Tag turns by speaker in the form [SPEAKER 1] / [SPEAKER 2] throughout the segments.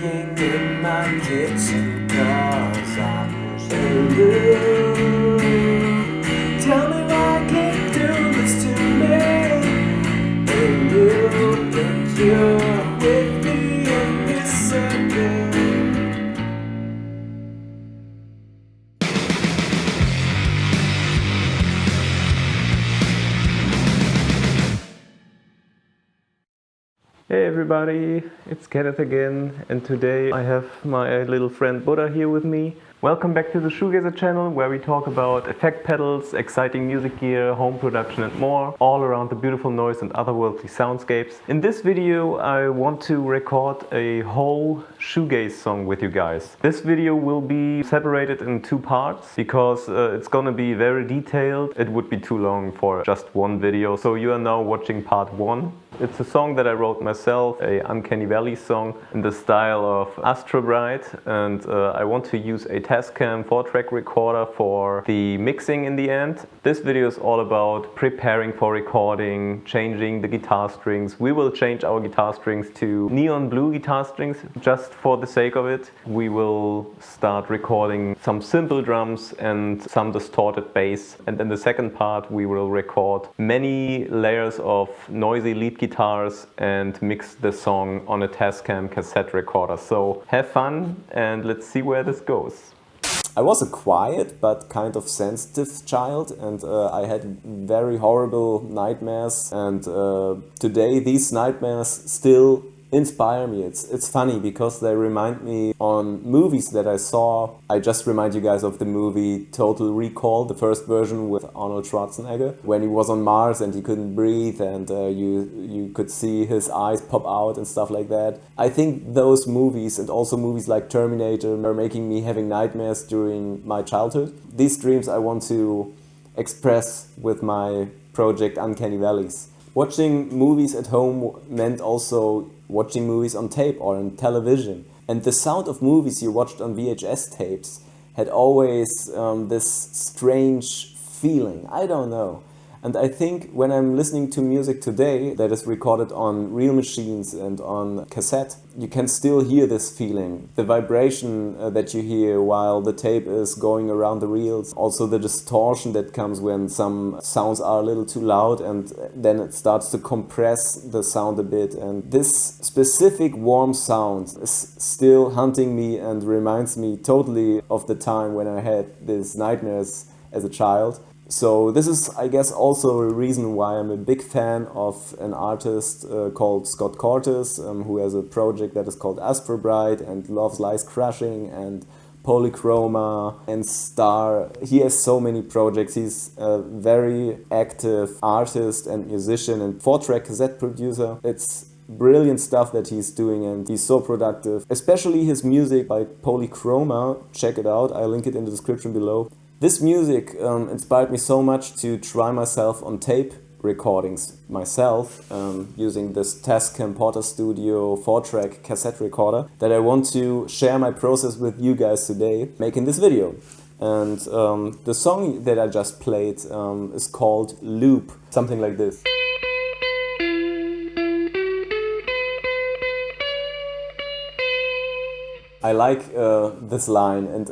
[SPEAKER 1] cooking in my kitchen 'cause I'm in you. Tell me why I can't do this to me. And you're with me in this second.
[SPEAKER 2] Hey everybody, it's Kenneth again, and today I have my little friend Buddha here with me. Welcome back to the Shoegaze channel, where we talk about effect pedals, exciting music gear, home production and more, all around the beautiful noise and otherworldly soundscapes. In this video I want to record a whole shoegaze song with you guys. This video will be separated in two parts because it's gonna be very detailed. It would be too long for just one video, so you are now watching part one. It's a song that I wrote myself, a Unkenny Valleys song in the style of Astro Bright, and I want to use a Tascam 4-track recorder for the mixing in the end. This video is all about preparing for recording, changing the guitar strings. We will change our guitar strings to neon blue guitar strings just for the sake of it. We will start recording some simple drums and some distorted bass, and in the second part we will record many layers of noisy lead guitars and mix the song on a Tascam cassette recorder. So have fun and let's see where this goes.
[SPEAKER 3] I was a quiet but kind of sensitive child, and I had very horrible nightmares, and today these nightmares still inspire me. It's funny because they remind me on movies that I saw. I just remind you guys of the movie Total Recall, the first version with Arnold Schwarzenegger, when he was on Mars and he couldn't breathe, and you could see his eyes pop out and stuff like that. I think those movies, and also movies like Terminator, are making me having nightmares during my childhood. These dreams I want to express with my project Unkenny Valleys. Watching movies at home meant also watching movies on tape or on television. And the sound of movies you watched on VHS tapes had always this strange feeling. I don't know. And I think when I'm listening to music today that is recorded on real machines and on cassette, you can still hear this feeling. The vibration that you hear while the tape is going around the reels. Also the distortion that comes when some sounds are a little too loud and then it starts to compress the sound a bit. And this specific warm sound is still haunting me and reminds me totally of the time when I had these nightmares as a child. So this is, I guess, also a reason why I'm a big fan of an artist called Scott Cortez, who has a project that is called Astro Bright and Love's Lies Crushing and Polychroma and Star. He has so many projects. He's a very active artist and musician and 4-track cassette producer. It's brilliant stuff that he's doing, and he's so productive. Especially his music by Polychroma. Check it out. I'll link it in the description below. This music inspired me so much to try myself on tape recordings myself using this Tascam Porter Studio 4-track cassette recorder that I want to share my process with you guys today, making this video. And the song that I just played is called Loop, something like this. I like this line, and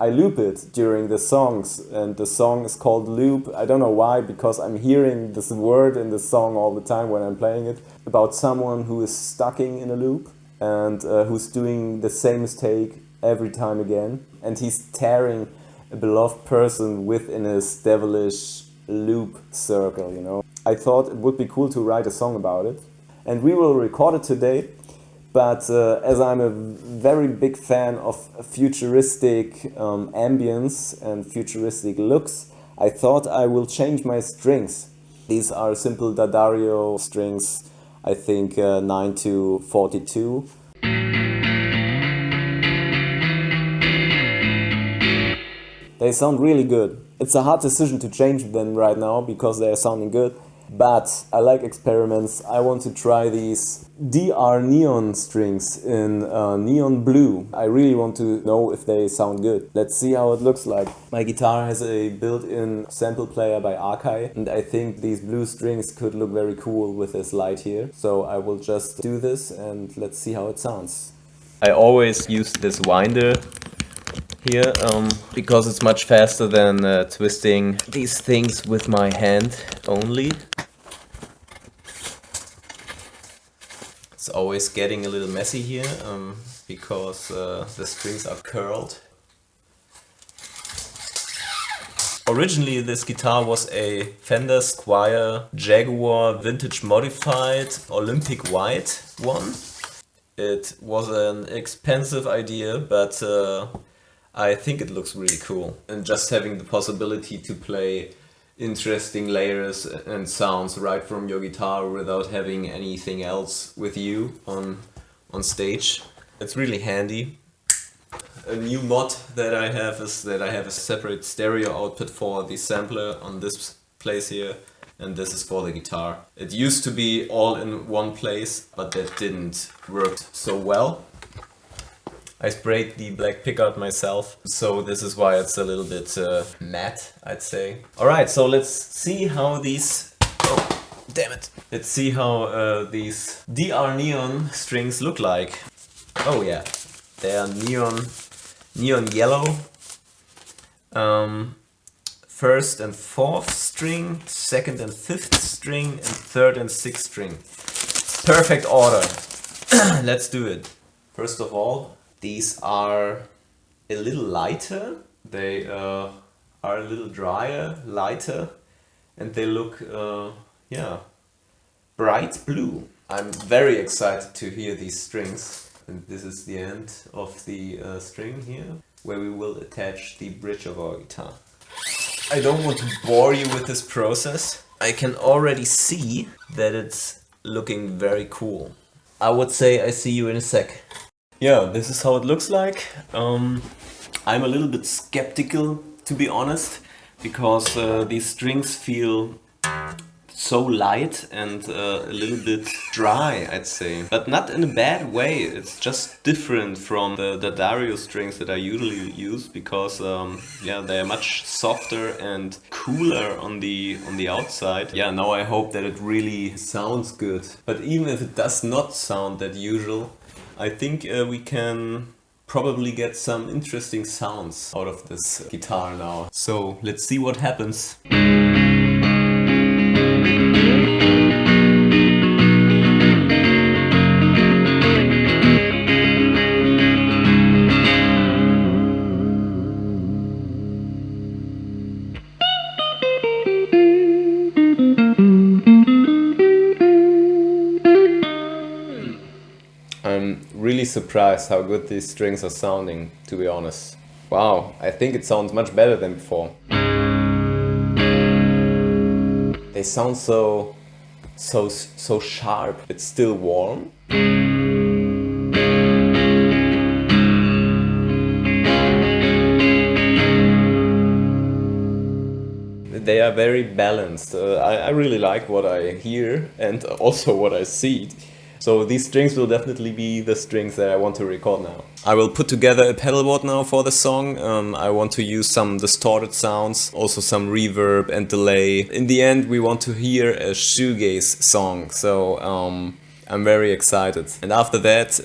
[SPEAKER 3] I loop it during the songs, and the song is called Loop. I don't know why, because I'm hearing this word in the song all the time when I'm playing it, about someone who is stuck in a loop and who's doing the same mistake every time again, and he's tearing a beloved person within his devilish loop circle, you know. I thought it would be cool to write a song about it, and we will record it today. But as I'm a very big fan of futuristic ambience and futuristic looks, I thought I will change my strings. These are simple D'Addario strings, I think 9 to 42. They sound really good. It's a hard decision to change them right now because they are sounding good. But I like experiments. I want to try these DR neon strings in neon blue. I really want to know if they sound good. Let's see how it looks like. My guitar has a built-in sample player by Arkai, and I think these blue strings could look very cool with this light here. So I will just do this and let's see how it sounds.
[SPEAKER 2] I always use this winder here because it's much faster than twisting these things with my hand only. It's always getting a little messy here because the strings are curled. Originally this guitar was a Fender Squier Jaguar vintage modified Olympic white one. It was an expensive idea, but I think it looks really cool. And just having the possibility to play interesting layers and sounds right from your guitar without having anything else with you on stage, it's really handy. A new mod that I have is that I have a separate stereo output for the sampler on this place here, and this is for the guitar. It used to be all in one place, but that didn't work so well. I sprayed the black pickguard myself, so this is why it's a little bit matte, I'd say. Alright, so let's see how these... Oh, damn it! Let's see how these DR Neon strings look like. Oh yeah, they are neon yellow. First and fourth string, second and fifth string, and third and sixth string. Perfect order. Let's do it. First of all, these are a little lighter. They are a little drier, lighter, and they look, yeah, bright blue. I'm very excited to hear these strings. And this is the end of the string here, where we will attach the bridge of our guitar. I don't want to bore you with this process. I can already see that it's looking very cool. I would say I see you in a sec. Yeah, this is how it looks like. I'm a little bit skeptical, to be honest, because these strings feel so light and a little bit dry, I'd say. But not in a bad way, it's just different from the Dario strings that I usually use, because yeah, they are much softer and cooler on the outside. Yeah, now I hope that it really sounds good. But even if it does not sound that usual, I think we can probably get some interesting sounds out of this guitar now. So let's see what happens. I'm really surprised how good these strings are sounding, to be honest. Wow, I think it sounds much better than before. They sound so sharp. It's still warm. They are very balanced. I really like what I hear and also what I see. So these strings will definitely be the strings that I want to record now. I will put together a pedal board now for the song. I want to use some distorted sounds, also some reverb and delay. In the end, we want to hear a shoegaze song, so I'm very excited. And after that,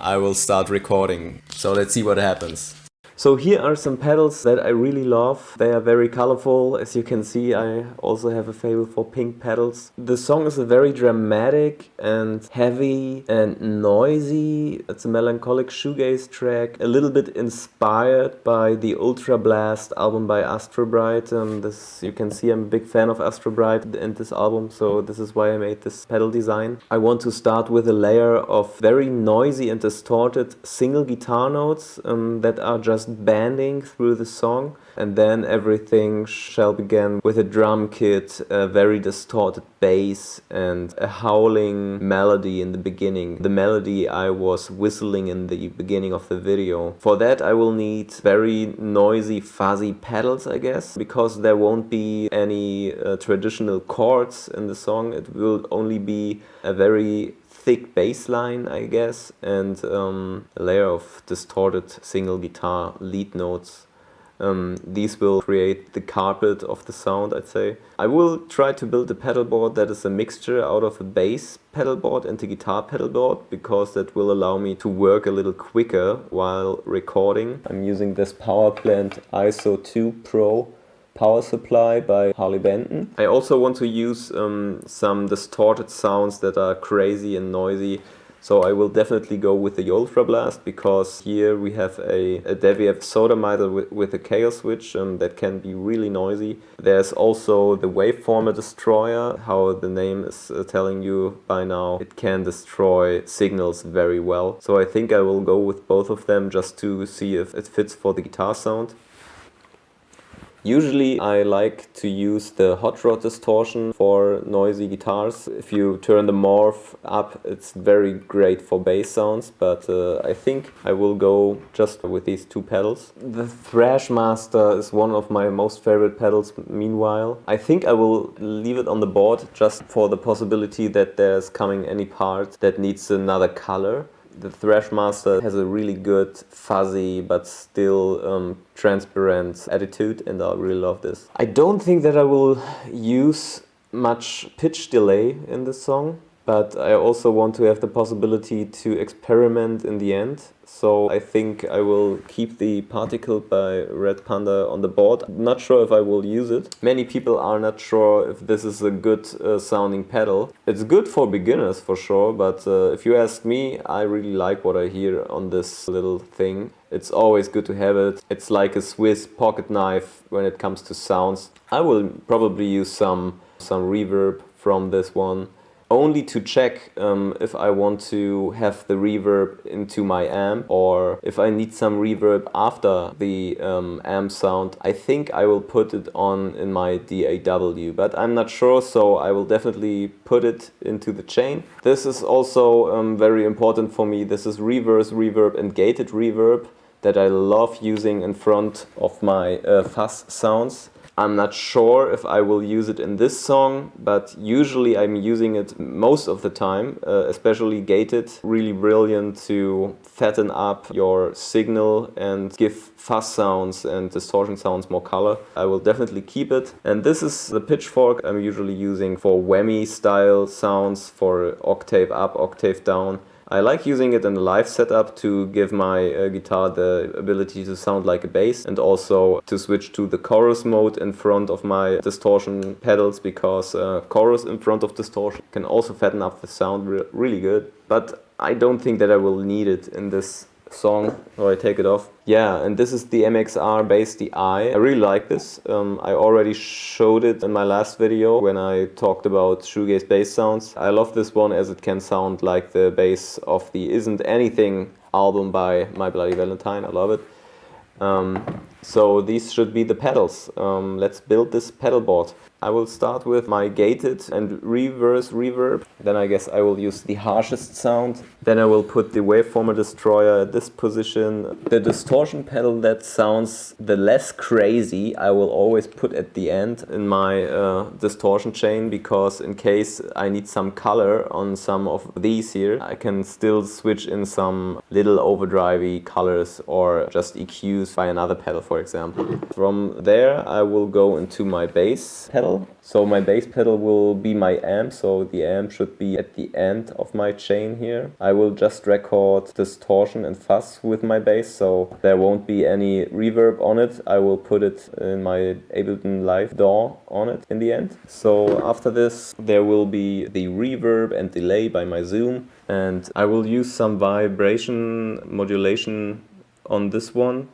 [SPEAKER 2] I will start recording. So let's see what happens. So here are some pedals that I really love. They are very colorful. As you can see, I also have a fable for pink pedals. The song is very dramatic and heavy and noisy. It's a melancholic shoegaze track, a little bit inspired by the Ultra Blast album by Astrobrite. This, you can see I'm a big fan of Astrobrite and this album, so this is why I made this pedal design. I want to start with a layer of very noisy and distorted single guitar notes that are just banding through the song, and then everything shall begin with a drum kit, a very distorted bass and a howling melody in the beginning. The melody I was whistling in the beginning of the video. For that I will need very noisy fuzzy pedals, I guess, because there won't be any traditional chords in the song. It will only be a very thick bass line, I guess, and a layer of distorted single guitar lead notes These will create the carpet of the sound, I'd say. I will try to build a pedal board that is a mixture out of a bass pedal board and a guitar pedal board, because that will allow me to work a little quicker while recording. I'm using this Power Plant ISO 2 Pro power supply by Harley Benton. I also want to use some distorted sounds that are crazy and noisy. So I will definitely go with the Ultra Blast, because here we have a Devi soda meter with a chaos switch that can be really noisy. There's also the Waveformer Destroyer, how the name is telling you by now. It can destroy signals very well. So I think I will go with both of them just to see if it fits for the guitar sound. Usually I like to use the hot rod distortion for noisy guitars. If you turn the morph up, it's very great for bass sounds, but I think I will go just with these two pedals. The Thrashmaster is one of my most favorite pedals meanwhile. I think I will leave it on the board just for the possibility that there's coming any part that needs another color. The Thrashmaster has a really good fuzzy but still transparent attitude, and I really love this. I don't think that I will use much pitch delay in this song, but I also want to have the possibility to experiment in the end. So I think I will keep the Particle by Red Panda on the board. I'm not sure if I will use it. Many people are not sure if this is a good sounding pedal. It's good for beginners for sure, but if you ask me, I really like what I hear on this little thing. It's always good to have it. It's like a Swiss pocket knife when it comes to sounds. I will probably use some reverb from this one, only to check if I want to have the reverb into my amp, or if I need some reverb after the amp sound. I think I will put it on in my DAW, but I'm not sure, so I will definitely put it into the chain. This is also very important for me. This is reverse reverb and gated reverb that I love using in front of my Fuzz sounds. I'm not sure if I will use it in this song, but usually I'm using it most of the time, especially gated. Really brilliant to fatten up your signal and give fuzz sounds and distortion sounds more color. I will definitely keep it. And this is the Pitchfork I'm usually using for whammy style sounds, for octave up, octave down. I like using it in a live setup to give my guitar the ability to sound like a bass, and also to switch to the chorus mode in front of my distortion pedals, because chorus in front of distortion can also fatten up the sound really good. But I don't think that I will need it in this song, so I take it off. Yeah, and this is the MXR Bass DI. I really like this. I already showed it in my last video when I talked about shoegaze bass sounds. I love this one as it can sound like the bass of the Isn't Anything album by My Bloody Valentine. I love it. So these should be the pedals. Let's build this pedal board. I will start with my gated and reverse reverb. Then I guess I will use the harshest sound. Then I will put the Waveformer Destroyer at this position. The distortion pedal that sounds the less crazy I will always put at the end in my distortion chain, because in case I need some color on some of these here, I can still switch in some little overdrivey colors or just EQs by another pedal, for example. From there I will go into my bass pedal. So my bass pedal will be my amp, so the amp should be at the end of my chain here. I will just record distortion and fuzz with my bass, so there won't be any reverb on it. I will put it in my Ableton Live DAW on it in the end. So after this there will be the reverb and delay by my Zoom, and I will use some vibration modulation on this one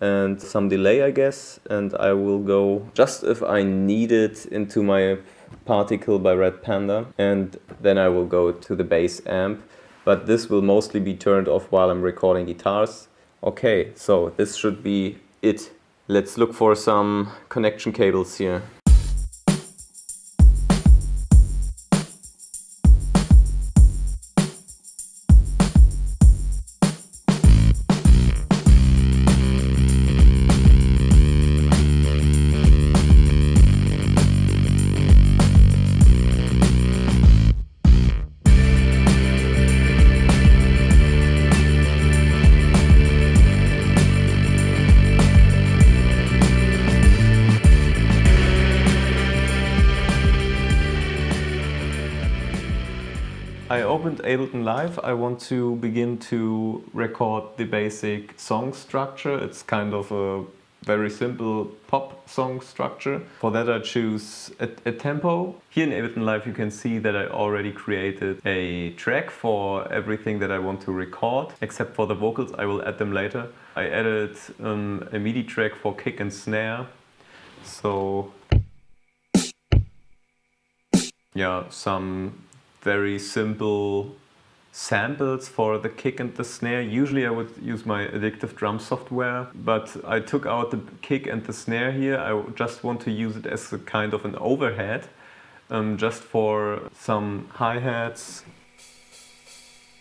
[SPEAKER 2] and some delay, I guess, and I will go just if I need it into my Particle by Red Panda, and then I will go to the bass amp, but this will mostly be turned off while I'm recording guitars. Okay, so this should be it. Let's look for some connection cables here. I opened Ableton Live. I want to begin to record the basic song structure. It's kind of a very simple pop song structure. For that I choose a tempo. Here in Ableton Live you can see that I already created a track for everything that I want to record, except for the vocals. I will add them later. I added a MIDI track for kick and snare. So yeah, some very simple samples for the kick and the snare. Usually I would use my addictive drum software, but I took out the kick and the snare here. I just want to use it as a kind of an overhead, just for some hi-hats,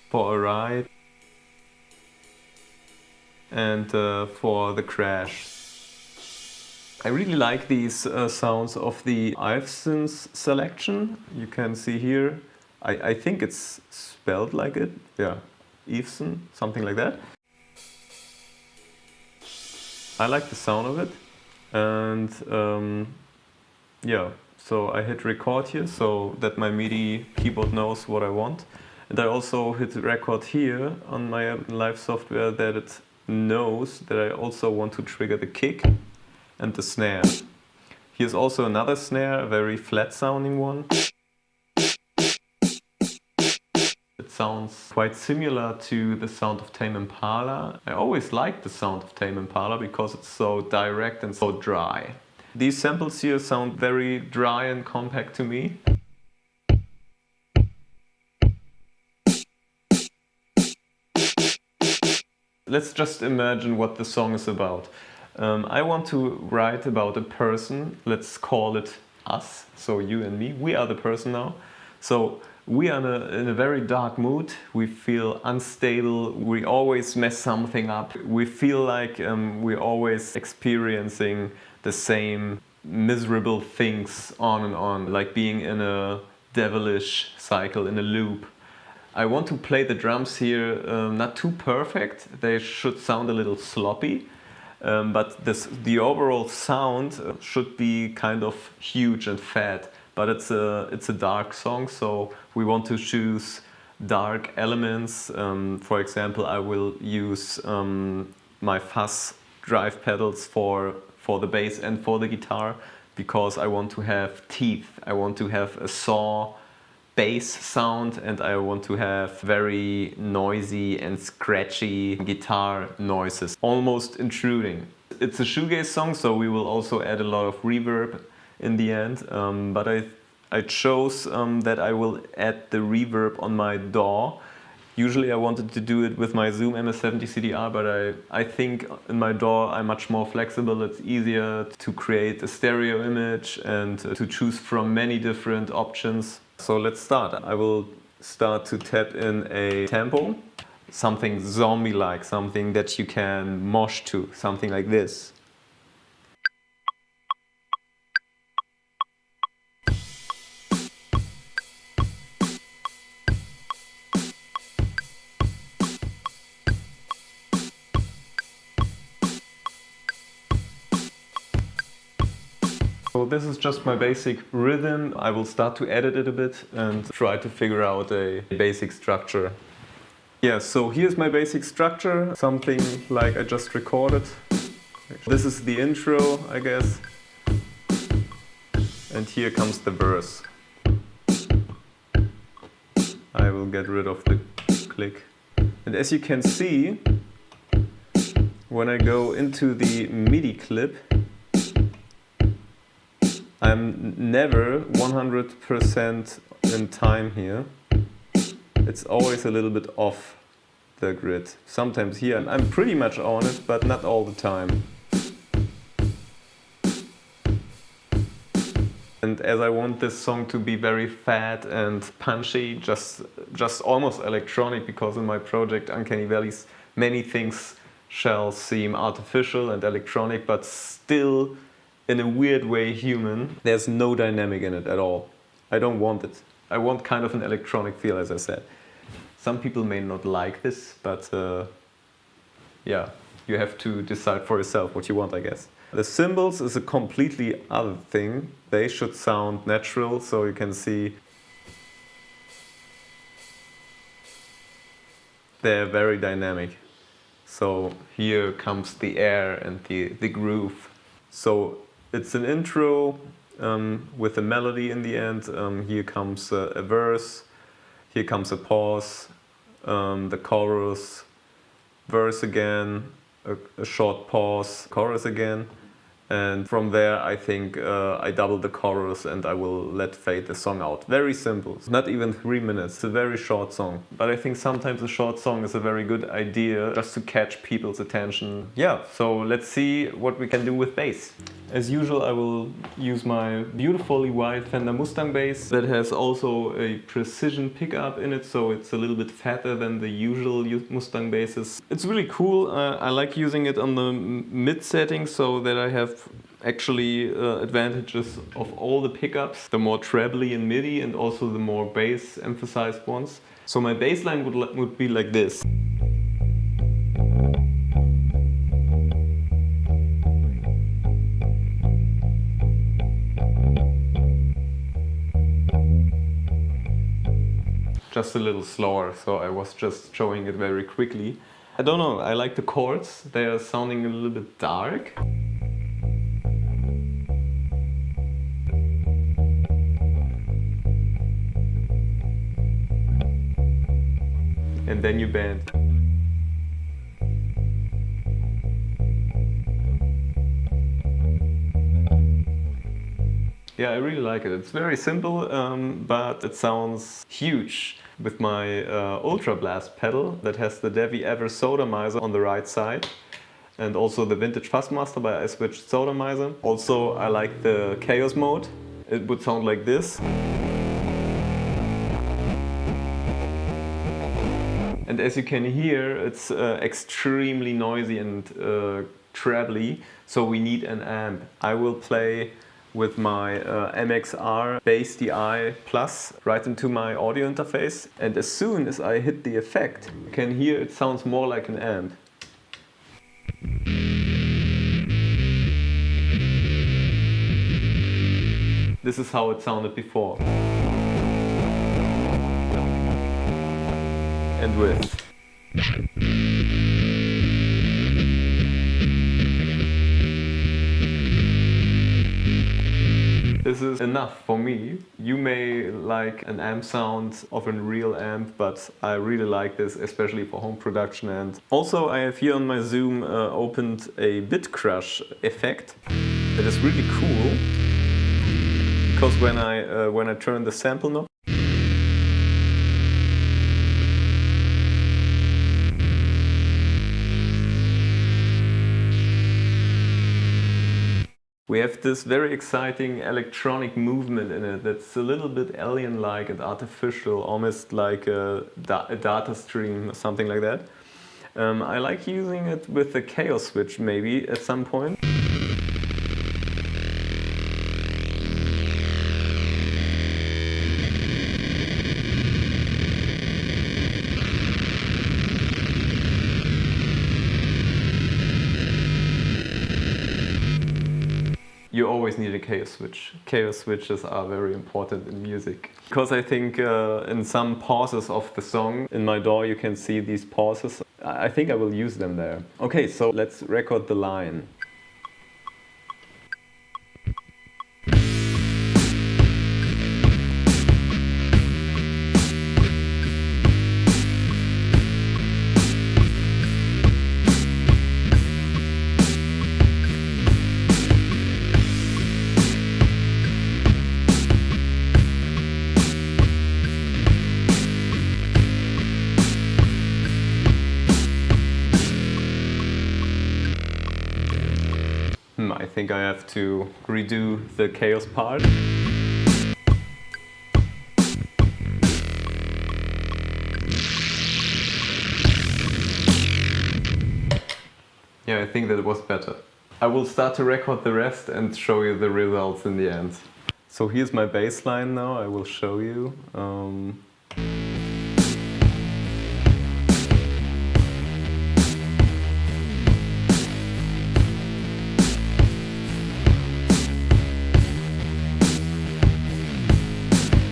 [SPEAKER 2] for a ride, and for the crash. I really like these sounds of the Iveson's selection. You can see here, I think it's spelled like it, yeah, Eveson, something like that. I like the sound of it, and yeah, so I hit record here so that my MIDI keyboard knows what I want. And I also hit record here on my live software that it knows that I also want to trigger the kick and the snare. Here's also another snare, a very flat sounding one. It sounds quite similar to the sound of Tame Impala. I always liked the sound of Tame Impala because it's so direct and so dry. These samples here sound very dry and compact to me. Let's just imagine what the song is about. I want to write about a person, let's call it us, so you and me, we are the person now. So we are in a very dark mood, we feel unstable, we always mess something up, we feel like we're always experiencing the same miserable things on and on, like being in a devilish cycle, in a loop. I want to play the drums here not too perfect, they should sound a little sloppy. But the overall sound should be kind of huge and fat. But it's a dark song, so we want to choose dark elements. For example, I will use my Fuzz drive pedals for the bass and for the guitar, because I want to have teeth. I want to have a saw bass sound, and I want to have very noisy and scratchy guitar noises, almost intruding. It's a shoegaze song, so we will also add a lot of reverb in the end, but I chose that I will add the reverb on my DAW. Usually I wanted to do it with my Zoom MS-70 CDR, but I think in my DAW I'm much more flexible. It's easier to create a stereo image and to choose from many different options. So let's start. I will start to tap in a tempo, something zombie-like, something that you can mosh to, something like this. So this is just my basic rhythm. I will start to edit it a bit and try to figure out a basic structure. Yeah, so here's my basic structure, something like I just recorded. This is the intro, I guess. And here comes the verse. I will get rid of the click. And as you can see, when I go into the MIDI clip, I'm never 100% in time here. It's always a little bit off the grid. Sometimes here I'm pretty much on it, but not all the time. And as I want this song to be very fat and punchy, just almost electronic, because in my project Unkenny Valleys many things shall seem artificial and electronic, but still in a weird way human. There's no dynamic in it at all. I don't want it. I want kind of an electronic feel, as I said. Some people may not like this, but yeah, you have to decide for yourself what you want, I guess. The cymbals is a completely other thing. They should sound natural, so you can see they're very dynamic. So here comes the air and the groove. So it's an intro with a melody in the end. Here comes a verse, here comes a pause, the chorus, verse again, a short pause, chorus again. And from there, I think I double the chorus and I will let fade the song out. Very simple, not even 3 minutes. It's a very short song. But I think sometimes a short song is a very good idea just to catch people's attention. Yeah, so let's see what we can do with bass. As usual, I will use my beautifully wide Fender Mustang bass that has also a precision pickup in it, so it's a little bit fatter than the usual Mustang basses. It's really cool. I like using it on the mid setting so that I have actually advantages of all the pickups, the more trebly and midi and also the more bass emphasized ones. So my bass line would be like this. Just a little slower, so I was just showing it very quickly. I don't know, I like the chords, they are sounding a little bit dark. And then you bend. Yeah, I really like it. It's very simple, but it sounds huge. With my Ultra Blast pedal that has the Devi Ever Sodomizer on the right side and also the Vintage Fuzzmaster by I Switched Sodomizer. Also, I like the Chaos mode. It would sound like this. And as you can hear, it's extremely noisy and trebly, so we need an amp. I will play with my MXR Bass DI Plus right into my audio interface, and as soon as I hit the effect, you can hear it sounds more like an amp. This is how it sounded before. And with. This is enough for me. You may like an amp sound of a real amp, but I really like this, especially for home production. And also I have here on my Zoom opened a bit crush effect that is really cool, because when I turn the sample knob, we have this very exciting electronic movement in it that's a little bit alien-like and artificial, almost like a data stream or something like that. I like using it with the Chaos switch maybe at some point. You always need a chaos switch. Chaos switches are very important in music. Because I think in some pauses of the song, in my DAW you can see these pauses. I think I will use them there. Okay, so let's record the line. I think I have to redo the chaos part. Yeah, I think that was better. I will start to record the rest and show you the results in the end. So here's my bass line now, I will show you.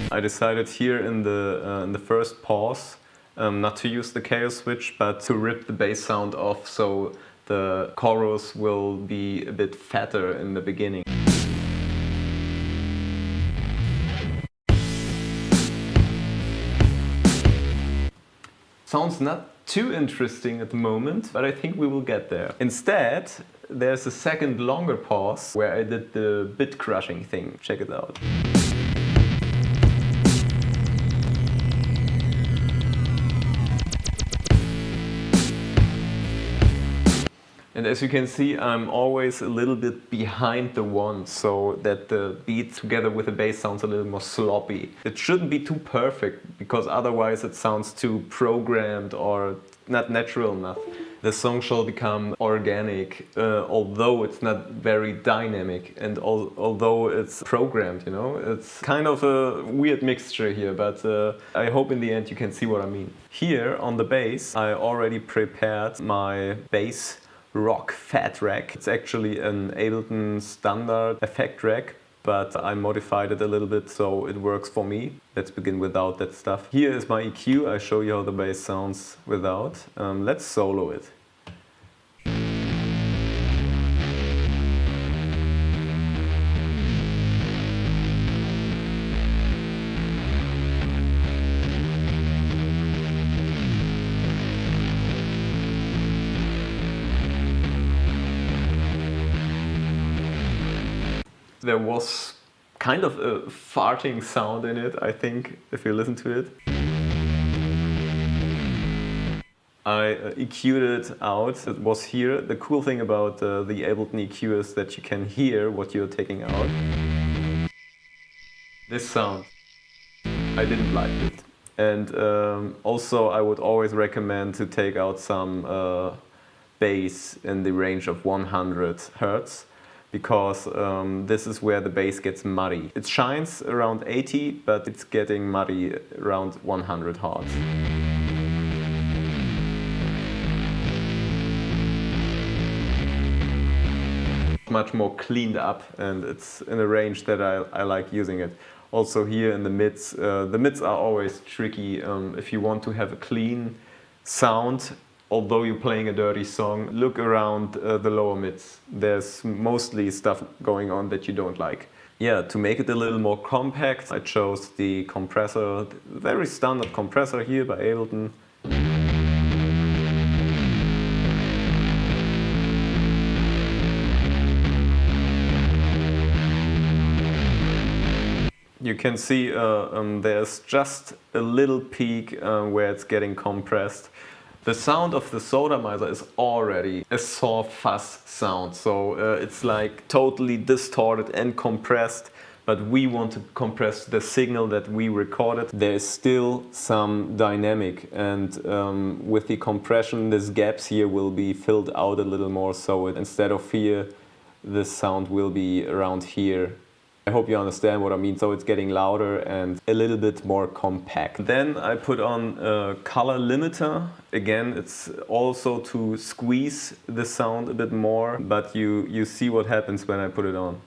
[SPEAKER 2] I decided here in the first pause not to use the chaos switch, but to rip the bass sound off so the chorus will be a bit fatter in the beginning. Sounds not too interesting at the moment, but I think we will get there. Instead, there's a second longer pause where I did the bit crushing thing. Check it out. And as you can see, I'm always a little bit behind the one, so that the beat together with the bass sounds a little more sloppy. It shouldn't be too perfect, because otherwise it sounds too programmed or not natural enough. The song shall become organic, although it's not very dynamic, and although it's programmed, you know? It's kind of a weird mixture here, but I hope in the end you can see what I mean. Here on the bass, I already prepared my bass rock fat rack. It's actually an Ableton standard effect rack, but I modified it a little bit so it works for me. Let's begin without that stuff. Here is my EQ. I show you how the bass sounds without. Let's solo it. There was kind of a farting sound in it, I think, if you listen to it. I EQ'd it out. It was here. The cool thing about the Ableton EQ is that you can hear what you're taking out. This sound, I didn't like it. And also I would always recommend to take out some bass in the range of 100 hertz. Because this is where the bass gets muddy. It shines around 80, but it's getting muddy around 100 hertz. Much more cleaned up, and it's in a range that I like using it. Also here in the mids are always tricky. If you want to have a clean sound, although you're playing a dirty song, look around the lower mids. There's mostly stuff going on that you don't like. Yeah, to make it a little more compact, I chose the compressor, the very standard compressor here by Ableton. You can see there's just a little peak where it's getting compressed. The sound of the Sodomizer is already a saw fuzz sound, so it's like totally distorted and compressed, but we want to compress the signal that we recorded. There's still some dynamic, and with the compression, these gaps here will be filled out a little more, so instead of here, this sound will be around here. I hope you understand what I mean. So it's getting louder and a little bit more compact. Then I put on a color limiter. Again, it's also to squeeze the sound a bit more, but you see what happens when I put it on.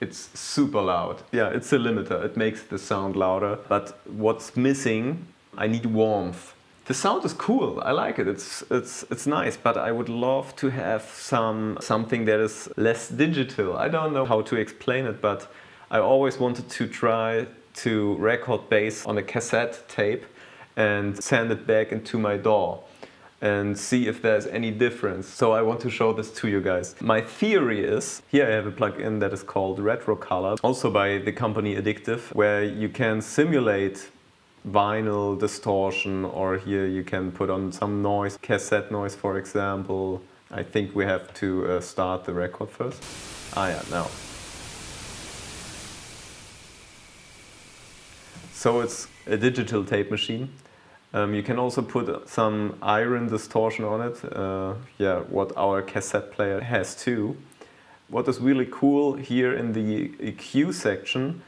[SPEAKER 2] It's super loud. Yeah, it's a limiter. It makes the sound louder. But what's missing, I need warmth. The sound is cool, I like it, it's nice, but I would love to have something that is less digital. I don't know how to explain it, but I always wanted to try to record bass on a cassette tape and send it back into my DAW and see if there's any difference. So I want to show this to you guys. My theory is, here I have a plugin that is called Retro Color, also by the company Addictive, where you can simulate vinyl distortion, or here you can put on some noise, cassette noise for example. I think we have to start the record first. Yeah, now. So it's a digital tape machine. You can also put some iron distortion on it, yeah, what our cassette player has too. What is really cool here in the EQ section,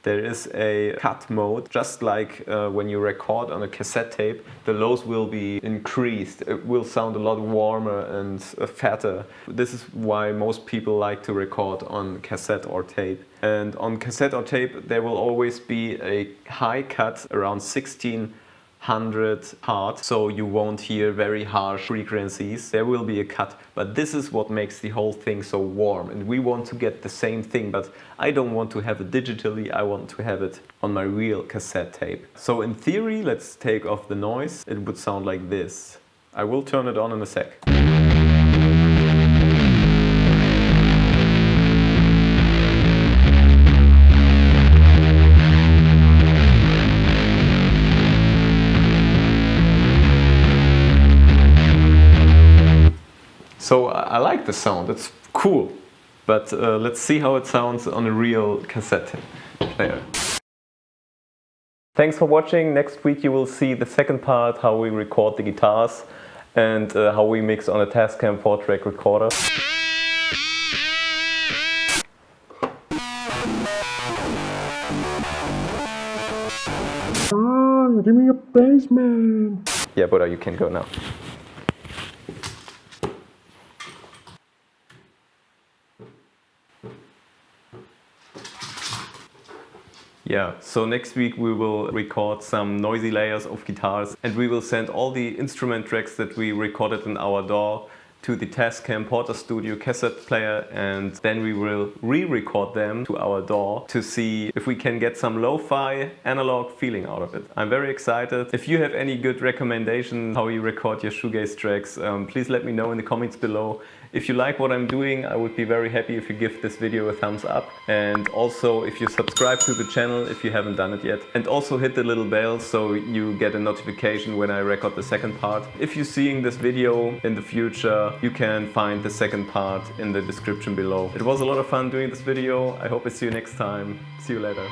[SPEAKER 2] there is a cut mode, just like when you record on a cassette tape, the lows will be increased. It will sound a lot warmer and fatter. This is why most people like to record on cassette or tape. And on cassette or tape, there will always be a high cut around 1600 hertz, so you won't hear very harsh frequencies. There will be a cut, but this is what makes the whole thing so warm, and we want to get the same thing, but I don't want to have it digitally, I want to have it on my real cassette tape. So in theory, let's take off the noise. It would sound like this. I will turn it on in a sec. So I like the sound, it's cool, but let's see how it sounds on a real cassette player. Thanks for watching. Next week you will see the second part, how we record the guitars and how we mix on a Tascam 4-track recorder.
[SPEAKER 1] Oh, give me a bass, man.
[SPEAKER 2] Yeah, Buddha, you can go now. Yeah, so next week we will record some noisy layers of guitars and we will send all the instrument tracks that we recorded in our DAW to the Tascam Porter Studio cassette player, and then we will re-record them to our DAW to see if we can get some lo-fi analog feeling out of it. I'm very excited. If you have any good recommendations how you record your shoegaze tracks, please let me know in the comments below. If you like what I'm doing, I would be very happy if you give this video a thumbs up, and also if you subscribe to the channel if you haven't done it yet, and also hit the little bell so you get a notification when I record the second part. If you're seeing this video in the future, you can find the second part in the description below. It was a lot of fun doing this video. I hope I see you next time. See you later.